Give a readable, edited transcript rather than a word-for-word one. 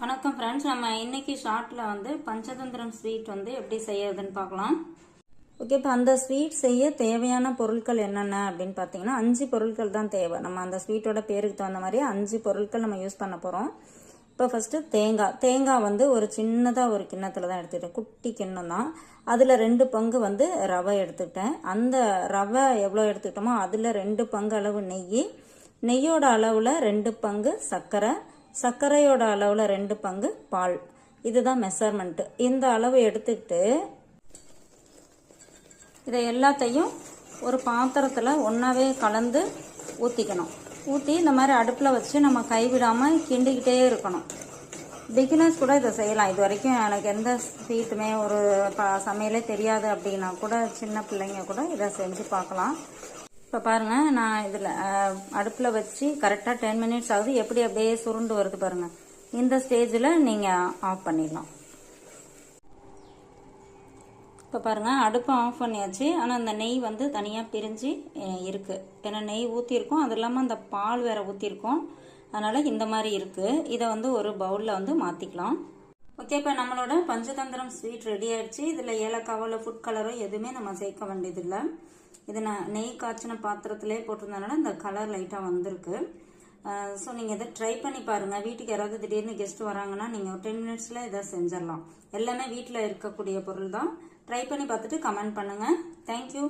வணக்கம் ஃப்ரெண்ட்ஸ், நம்ம இன்னைக்கு ஷார்ட்ல பஞ்சதந்திரம் ஸ்வீட் எப்படி செய்யறதுன்னு பார்க்கலாம். ஓகே, இப்போ அந்த ஸ்வீட் செய்ய தேவையான பொருட்கள் என்னென்ன அப்படின்னு பார்த்தீங்கன்னா 5 பொருட்கள் தான் தேவை. நம்ம அந்த ஸ்வீட்டோட பேருக்கு தகுந்த மாதிரி 5 பொருட்கள் நம்ம யூஸ் பண்ண போகிறோம். இப்போ ஃபர்ஸ்ட் தேங்காய் ஒரு சின்னதாக ஒரு கிண்ணத்தில் தான் எடுத்துக்கிட்டேன். குட்டி கிண்ணம் தான். அதில் 2 பங்கு ரவை எடுத்துக்கிட்டேன். அந்த ரவை எவ்வளோ எடுத்துக்கிட்டோமோ அதில் 2 பங்கு அளவு நெய்யோட அளவில் 2 பங்கு சர்க்கரையோட அளவில் 2 பங்கு பால். இதுதான் மெஷர்மெண்ட். இந்த அளவு எடுத்துக்கிட்டு இதை எல்லாத்தையும் ஒரு பாத்திரத்தில் ஒன்றாவே கலந்து ஊற்றிக்கணும். ஊற்றி இந்த மாதிரி அடுப்பில் வச்சு நம்ம கைவிடாமல் கிண்டிக்கிட்டே இருக்கணும். பிகினர்ஸ் கூட இதை செய்யலாம். இது வரைக்கும் எனக்கு எந்த ஸ்வீட்டுமே ஒரு சமையலே தெரியாது அப்படின்னா கூட சின்ன பிள்ளைங்க கூட இதை செஞ்சு பார்க்கலாம். இப்போ பாருங்கள், நான் இதில் அடுப்பில் வச்சு கரெக்டாக 10 மினிட்ஸ் ஆகுது. எப்படி அப்படியே சுருண்டு வருது பாருங்கள். இந்த ஸ்டேஜில் நீங்கள் ஆஃப் பண்ணிடலாம். இப்போ பாருங்கள், அடுப்பை ஆஃப் பண்ணியாச்சு. ஆனால் அந்த நெய் தனியாக பிரிஞ்சு இருக்குது. ஏன்னா நெய் ஊற்றிருக்கோம், அது இல்லாமல் அந்த பால் வேற ஊற்றிருக்கோம். அதனால் இந்த மாதிரி இருக்குது. இதை ஒரு பவுலில் மாற்றிக்கலாம். ஓகே, இப்போ நம்மளோட பஞ்சதந்திரம் ஸ்வீட் ரெடி ஆயிடுச்சு. இதில் ஏலக்காவோ இல்லை ஃபுட் கலரோ எதுவுமே நம்ம சேர்க்க வேண்டியதில்லை. இது நான் நெய் காய்ச்சின பாத்திரத்திலே போட்டிருந்தனால இந்த கலர் லைட்டாக வந்திருக்கு. ஸோ நீங்கள் இதை ட்ரை பண்ணி பாருங்கள். வீட்டுக்கு யாராவது திடீர்னு கெஸ்ட் வராங்கன்னா நீங்கள் ஒரு 10 மினிட்ஸில் இதை செஞ்சிடலாம். எல்லாமே வீட்டில் இருக்கக்கூடிய பொருள் தான். ட்ரை பண்ணி பார்த்துட்டு கமெண்ட் பண்ணுங்கள். தேங்க்யூ.